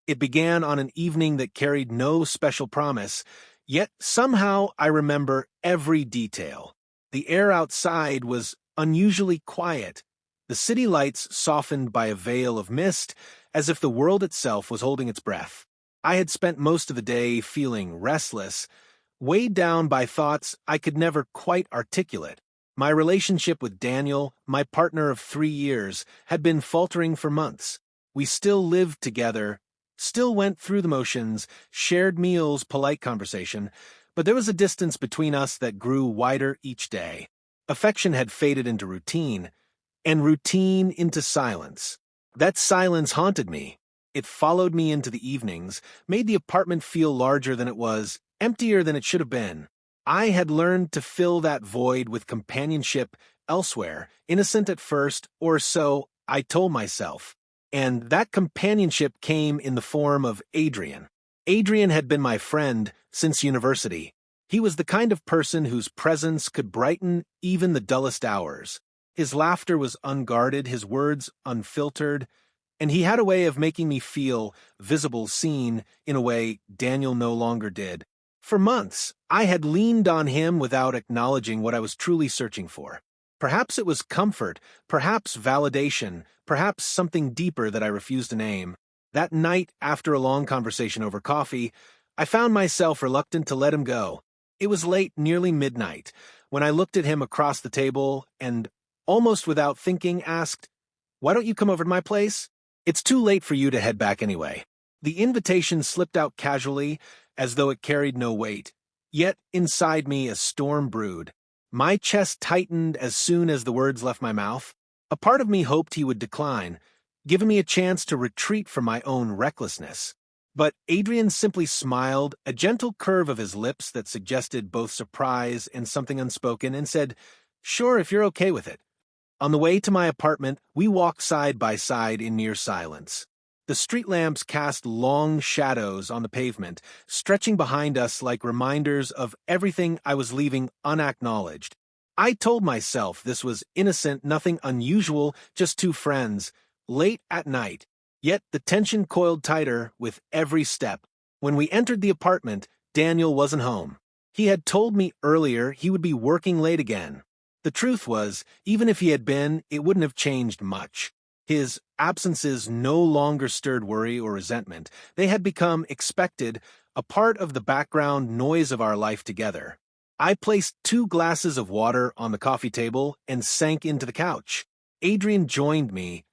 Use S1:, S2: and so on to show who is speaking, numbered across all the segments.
S1: It began on an evening that carried no special promise, yet somehow I remember every detail. The air outside was unusually quiet, the city lights softened by a veil of mist, as if the world itself was holding its breath. I had spent most of the day feeling restless, weighed down by thoughts I could never quite articulate. My relationship with Daniel, my partner of 3 years, had been faltering for months. We still lived together, still went through the motions, shared meals, polite conversation, but there was a distance between us that grew wider each day. Affection had faded into routine, and routine into silence. That silence haunted me. It followed me into the evenings, made the apartment feel larger than it was, emptier than it should have been. I had learned to fill that void with companionship elsewhere, innocent at first, or so I told myself. And that companionship came in the form of Adrian. Adrian had been my friend since university. He was the kind of person whose presence could brighten even the dullest hours. His laughter was unguarded, his words unfiltered, and he had a way of making me feel visible, seen, in a way Daniel no longer did. For months, I had leaned on him without acknowledging what I was truly searching for. Perhaps it was comfort, perhaps validation, perhaps something deeper that I refused to name. That night, after a long conversation over coffee, I found myself reluctant to let him go. It was late, nearly midnight, when I looked at him across the table and, almost without thinking, asked, "Why don't you come over to my place? It's too late for you to head back anyway." The invitation slipped out casually, as though it carried no weight. Yet inside me a storm brewed. My chest tightened as soon as the words left my mouth. A part of me hoped he would decline, giving me a chance to retreat from my own recklessness. But Adrian simply smiled, a gentle curve of his lips that suggested both surprise and something unspoken, and said, "Sure, if you're okay with it." On the way to my apartment, we walked side by side in near silence. The street lamps cast long shadows on the pavement, stretching behind us like reminders of everything I was leaving unacknowledged. I told myself this was innocent, nothing unusual, just two friends, late at night. Yet the tension coiled tighter with every step. When we entered the apartment, Daniel wasn't home. He had told me earlier he would be working late again. The truth was, even if he had been, it wouldn't have changed much. His absences no longer stirred worry or resentment. They had become expected, a part of the background noise of our life together. I placed 2 glasses of water on the coffee table and sank into the couch. Adrian joined me,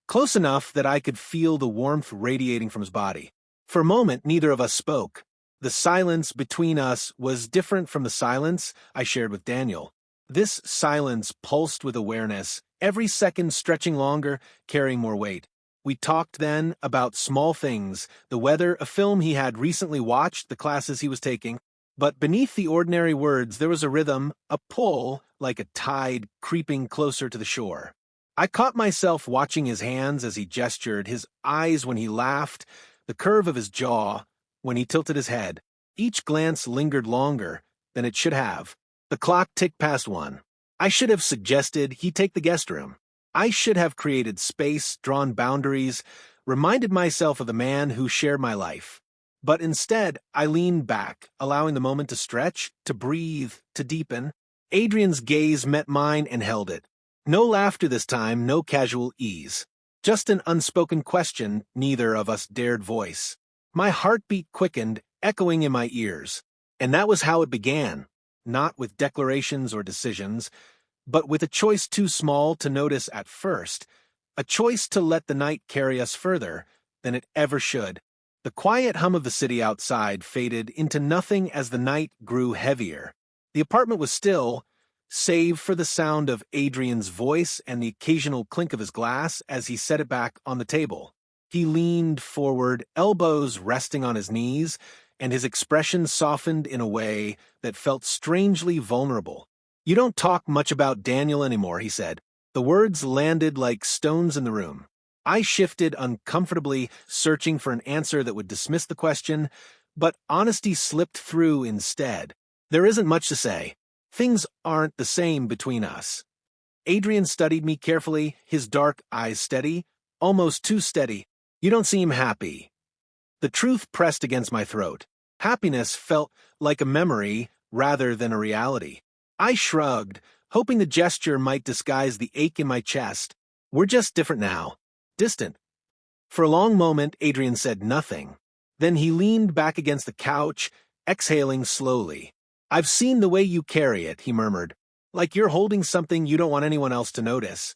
S1: close enough that I could feel the warmth radiating from his body. For a moment, neither of us spoke. The silence between us was different from the silence I shared with Daniel. This silence pulsed with awareness, every second stretching longer, carrying more weight. We talked then about small things, the weather, a film he had recently watched, the classes he was taking. But beneath the ordinary words there was a rhythm, a pull, like a tide creeping closer to the shore. I caught myself watching his hands as he gestured, his eyes when he laughed, the curve of his jaw when he tilted his head. Each glance lingered longer than it should have. The clock ticked past 1. I should have suggested he take the guest room. I should have created space, drawn boundaries, reminded myself of the man who shared my life. But instead, I leaned back, allowing the moment to stretch, to breathe, to deepen. Adrian's gaze met mine and held it. No laughter this time, no casual ease. Just an unspoken question neither of us dared voice. My heartbeat quickened, echoing in my ears. And that was how it began. Not with declarations or decisions, but with a choice too small to notice at first, a choice to let the night carry us further than it ever should. The quiet hum of the city outside faded into nothing as the night grew heavier. The apartment was still, save for the sound of Adrian's voice and the occasional clink of his glass as he set it back on the table. He leaned forward, elbows resting on his knees, and his expression softened in a way that felt strangely vulnerable. "You don't talk much about Daniel anymore," he said. The words landed like stones in the room. I shifted uncomfortably, searching for an answer that would dismiss the question, but honesty slipped through instead. "There isn't much to say. Things aren't the same between us." Adrian studied me carefully, his dark eyes steady, almost too steady. "You don't seem happy." The truth pressed against my throat. Happiness felt like a memory rather than a reality. I shrugged, hoping the gesture might disguise the ache in my chest. We're just different now. Distant. For a long moment, Adrian said nothing. Then he leaned back against the couch, exhaling slowly. I've seen the way you carry it, he murmured. Like you're holding something you don't want anyone else to notice.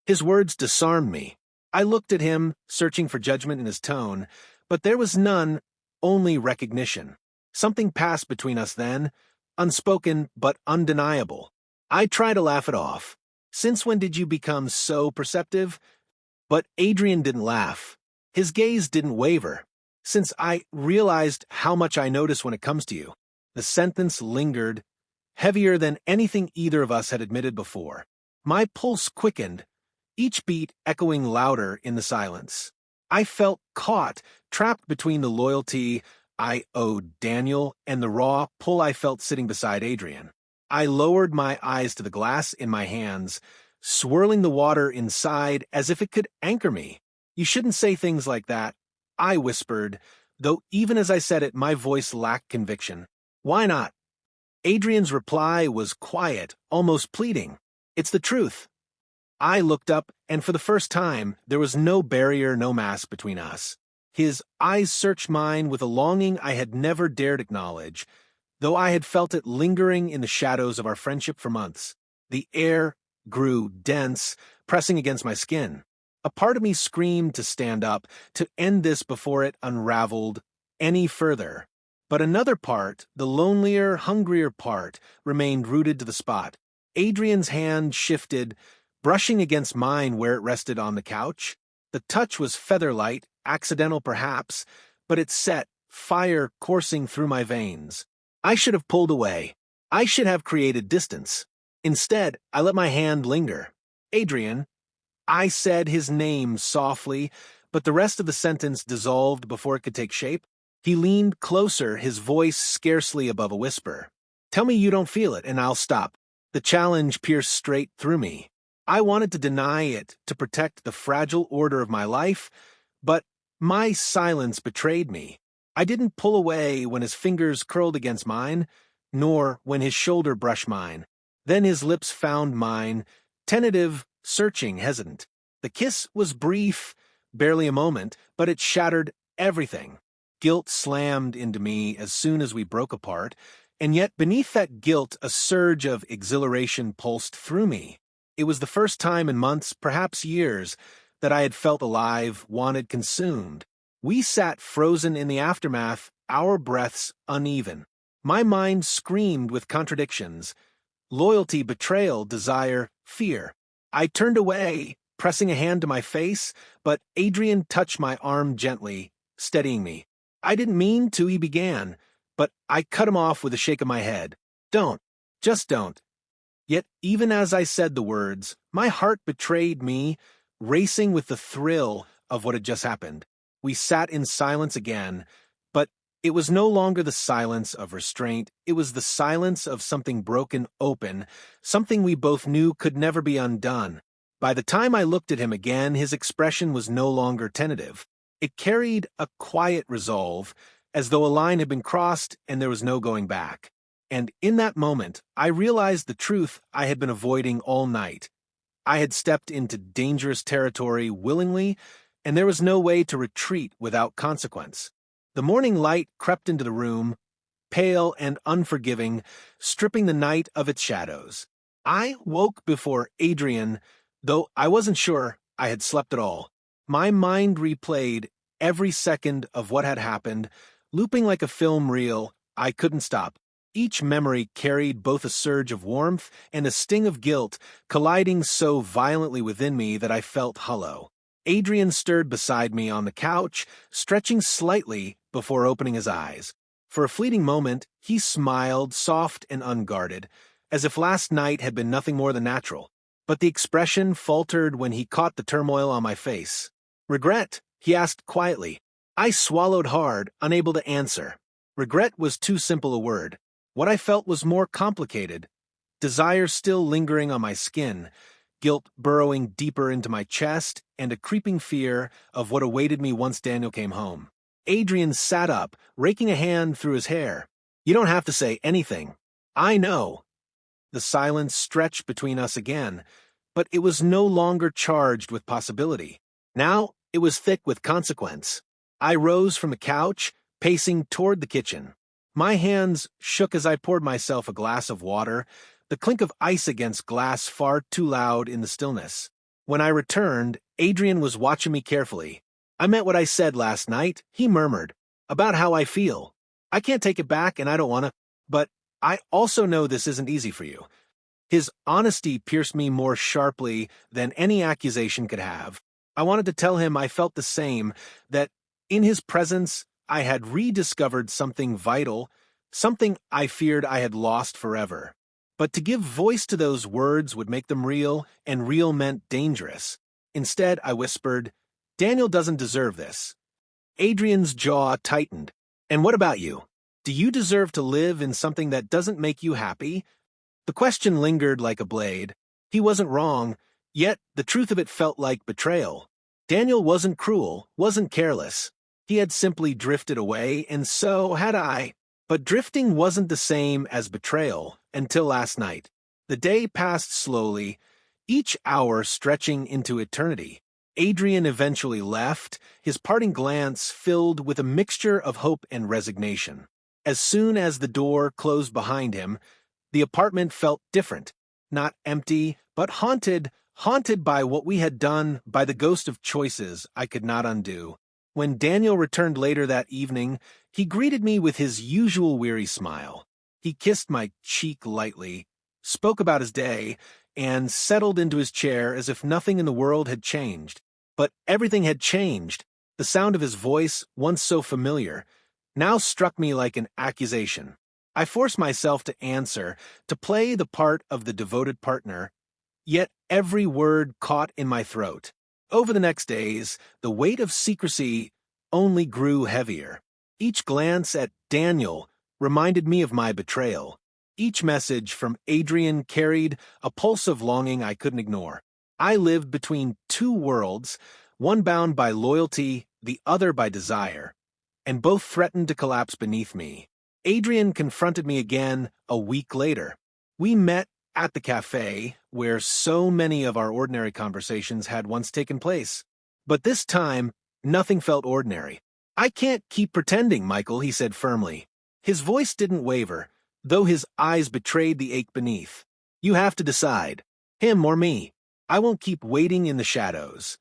S1: His words disarmed me. I looked at him, searching for judgment in his tone, but there was none, only recognition. Something passed between us then, unspoken but undeniable. I tried to laugh it off. Since when did you become so perceptive? But Adrian didn't laugh. His gaze didn't waver. Since I realized how much I notice when it comes to you. The sentence lingered, heavier than anything either of us had admitted before. My pulse quickened, each beat echoing louder in the silence. I felt caught, trapped between the loyalty I owed Daniel and the raw pull I felt sitting beside Adrian. I lowered my eyes to the glass in my hands, swirling the water inside as if it could anchor me. You shouldn't say things like that, I whispered, though even as I said it, my voice lacked conviction. Why not? Adrian's reply was quiet, almost pleading. It's the truth. I looked up, and for the first time, there was no barrier, no mask between us. His eyes searched mine with a longing I had never dared acknowledge, though I had felt it lingering in the shadows of our friendship for months. The air grew dense, pressing against my skin. A part of me screamed to stand up, to end this before it unraveled any further. But another part, the lonelier, hungrier part, remained rooted to the spot. Adrian's hand shifted, brushing against mine where it rested on the couch. The touch was feather-light, accidental perhaps, but it set, fire coursing through my veins. I should have pulled away. I should have created distance. Instead, I let my hand linger. Adrian. I said his name softly, but the rest of the sentence dissolved before it could take shape. He leaned closer, his voice scarcely above a whisper. Tell me you don't feel it, and I'll stop. The challenge pierced straight through me. I wanted to deny it, to protect the fragile order of my life, but my silence betrayed me. I didn't pull away when his fingers curled against mine, nor when his shoulder brushed mine. Then his lips found mine, tentative, searching, hesitant. The kiss was brief, barely a moment, but it shattered everything. Guilt slammed into me as soon as we broke apart, and yet beneath that guilt a surge of exhilaration pulsed through me. It was the first time in months, perhaps years, that I had felt alive, wanted, consumed. We sat frozen in the aftermath, our breaths uneven. My mind screamed with contradictions. Loyalty, betrayal, desire, fear. I turned away, pressing a hand to my face, but Adrian touched my arm gently, steadying me. I didn't mean to, he began, but I cut him off with a shake of my head. Don't. Just don't. Yet even as I said the words, my heart betrayed me, racing with the thrill of what had just happened. We sat in silence again, but it was no longer the silence of restraint. It was the silence of something broken open, something we both knew could never be undone. By the time I looked at him again, his expression was no longer tentative. It carried a quiet resolve, as though a line had been crossed and there was no going back. And in that moment, I realized the truth I had been avoiding all night. I had stepped into dangerous territory willingly, and there was no way to retreat without consequence. The morning light crept into the room, pale and unforgiving, stripping the night of its shadows. I woke before Adrian, though I wasn't sure I had slept at all. My mind replayed every second of what had happened, looping like a film reel. I couldn't stop. Each memory carried both a surge of warmth and a sting of guilt, colliding so violently within me that I felt hollow. Adrian stirred beside me on the couch, stretching slightly before opening his eyes. For a fleeting moment, he smiled, soft and unguarded, as if last night had been nothing more than natural. But the expression faltered when he caught the turmoil on my face. Regret? He asked quietly. I swallowed hard, unable to answer. Regret was too simple a word. What I felt was more complicated. Desire still lingering on my skin, guilt burrowing deeper into my chest, and a creeping fear of what awaited me once Daniel came home. Adrian sat up, raking a hand through his hair. You don't have to say anything. I know. The silence stretched between us again, but it was no longer charged with possibility. Now it was thick with consequence. I rose from the couch, pacing toward the kitchen. My hands shook as I poured myself a glass of water, the clink of ice against glass far too loud in the stillness. When I returned, Adrian was watching me carefully. I meant what I said last night, he murmured, about how I feel. I can't take it back and I don't want to, but I also know this isn't easy for you. His honesty pierced me more sharply than any accusation could have. I wanted to tell him I felt the same, that in his presence I had rediscovered something vital, something I feared I had lost forever. But to give voice to those words would make them real, and real meant dangerous. Instead, I whispered, Daniel doesn't deserve this. Adrian's jaw tightened. And what about you? Do you deserve to live in something that doesn't make you happy? The question lingered like a blade. He wasn't wrong, yet the truth of it felt like betrayal. Daniel wasn't cruel, wasn't careless. He had simply drifted away, and so had I. But drifting wasn't the same as betrayal until last night. The day passed slowly, each hour stretching into eternity. Adrian eventually left, his parting glance filled with a mixture of hope and resignation. As soon as the door closed behind him, the apartment felt different, not empty, but haunted by what we had done, by the ghost of choices I could not undo. When Daniel returned later that evening, he greeted me with his usual weary smile. He kissed my cheek lightly, spoke about his day, and settled into his chair as if nothing in the world had changed. But everything had changed. The sound of his voice, once so familiar, now struck me like an accusation. I forced myself to answer, to play the part of the devoted partner, yet every word caught in my throat. Over the next days, the weight of secrecy only grew heavier. Each glance at Daniel reminded me of my betrayal. Each message from Adrian carried a pulse of longing I couldn't ignore. I lived between two worlds, one bound by loyalty, the other by desire, and both threatened to collapse beneath me. Adrian confronted me again a week later. We met at the cafe, where so many of our ordinary conversations had once taken place. But this time, nothing felt ordinary. I can't keep pretending, Michael, he said firmly. His voice didn't waver, though his eyes betrayed the ache beneath. You have to decide, him or me. I won't keep waiting in the shadows.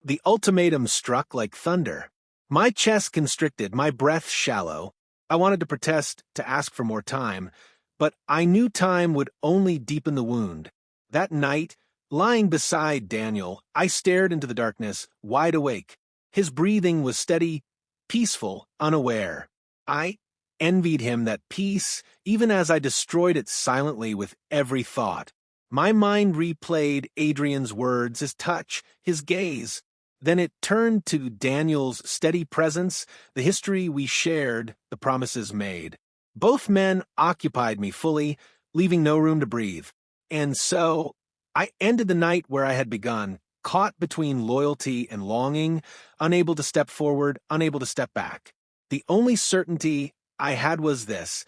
S1: The ultimatum struck like thunder. My chest constricted, my breath shallow. I wanted to protest, to ask for more time, but I knew time would only deepen the wound. That night, lying beside Daniel, I stared into the darkness, wide awake. His breathing was steady, peaceful, unaware. I envied him that peace, even as I destroyed it silently with every thought. My mind replayed Adrian's words, his touch, his gaze. Then it turned to Daniel's steady presence, the history we shared, the promises made. Both men occupied me fully, leaving no room to breathe. And so, I ended the night where I had begun, caught between loyalty and longing, unable to step forward, unable to step back. The only certainty I had was this.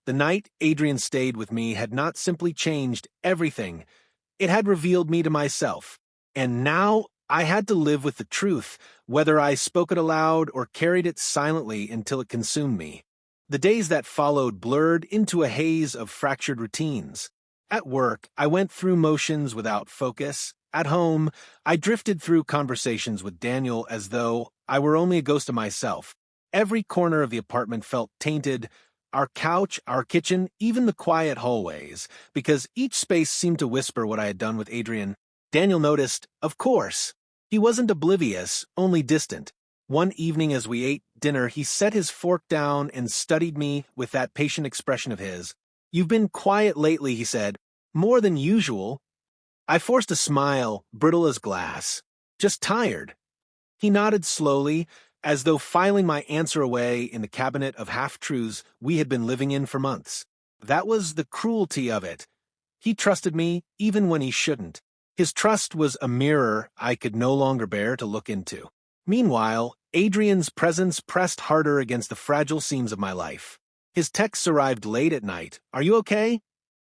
S1: The night Adrian stayed with me had not simply changed everything. It had revealed me to myself. And now I had to live with the truth, whether I spoke it aloud or carried it silently until it consumed me. The days that followed blurred into a haze of fractured routines. At work, I went through motions without focus. At home, I drifted through conversations with Daniel as though I were only a ghost of myself. Every corner of the apartment felt tainted, our couch, our kitchen, even the quiet hallways, because each space seemed to whisper what I had done with Adrian. Daniel noticed, of course. He wasn't oblivious, only distant. One evening as we ate dinner, he set his fork down and studied me with that patient expression of his. You've been quiet lately, he said. More than usual. I forced a smile, brittle as glass. Just tired. He nodded slowly, as though filing my answer away in the cabinet of half-truths we had been living in for months. That was the cruelty of it. He trusted me, even when he shouldn't. His trust was a mirror I could no longer bear to look into. Meanwhile, Adrian's presence pressed harder against the fragile seams of my life. His texts arrived late at night. Are you okay?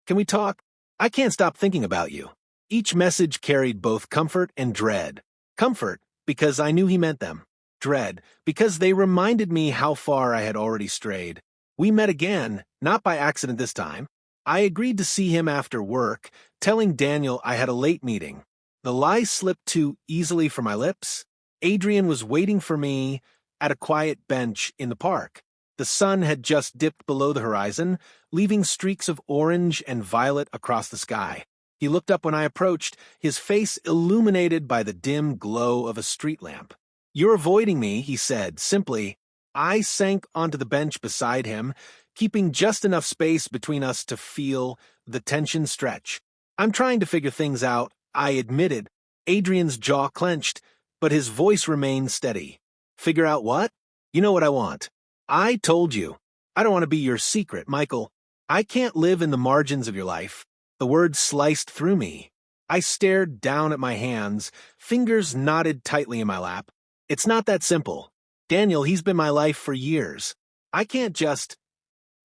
S1: Can we talk? I can't stop thinking about you. Each message carried both comfort and dread. Comfort, because I knew he meant them. Dread, because they reminded me how far I had already strayed. We met again, not by accident this time. I agreed to see him after work, telling Daniel I had a late meeting. The lie slipped too easily from my lips. Adrian was waiting for me at a quiet bench in the park. The sun had just dipped below the horizon, leaving streaks of orange and violet across the sky. He looked up when I approached, his face illuminated by the dim glow of a street lamp. "You're avoiding me," he said, simply. I sank onto the bench beside him, keeping just enough space between us to feel the tension stretch. "I'm trying to figure things out," I admitted. Adrian's jaw clenched, but his voice remained steady. "Figure out what? You know what I want. I told you. I don't want to be your secret, Michael. I can't live in the margins of your life." The words sliced through me. I stared down at my hands, fingers knotted tightly in my lap. "It's not that simple. Daniel, he's been my life for years. I can't just—"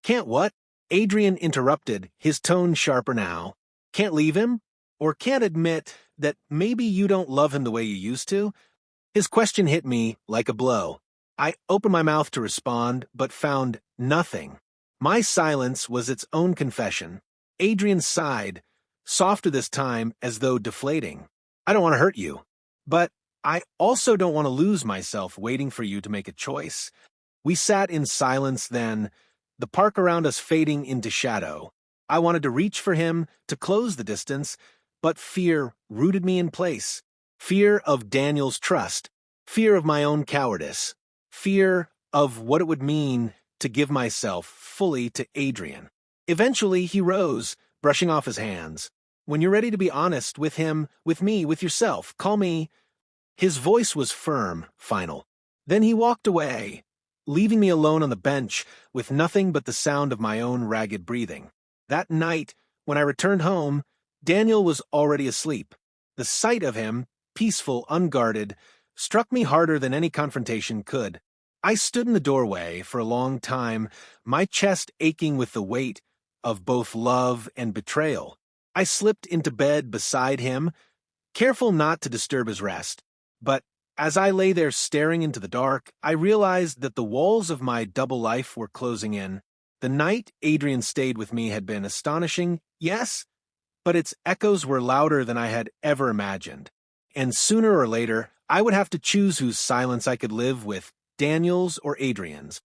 S1: "Can't what?" Adrian interrupted, his tone sharper now. "Can't leave him? Or can't admit that maybe you don't love him the way you used to?" His question hit me like a blow. I opened my mouth to respond, but found nothing. My silence was its own confession. Adrian sighed, softer this time as though deflating. "I don't want to hurt you, but I also don't want to lose myself waiting for you to make a choice." We sat in silence then, the park around us fading into shadow. I wanted to reach for him, to close the distance, but fear rooted me in place. Fear of Daniel's trust, fear of my own cowardice, fear of what it would mean to give myself fully to Adrian. Eventually, he rose, brushing off his hands. "When you're ready to be honest with him, with me, with yourself, call me—" His voice was firm, final. Then he walked away, leaving me alone on the bench with nothing but the sound of my own ragged breathing. That night, when I returned home, Daniel was already asleep. The sight of him, peaceful, unguarded, struck me harder than any confrontation could. I stood in the doorway for a long time, my chest aching with the weight of both love and betrayal. I slipped into bed beside him, careful not to disturb his rest. But as I lay there staring into the dark, I realized that the walls of my double life were closing in. The night Adrian stayed with me had been astonishing, yes, but its echoes were louder than I had ever imagined. And sooner or later, I would have to choose whose silence I could live with, Daniel's or Adrian's.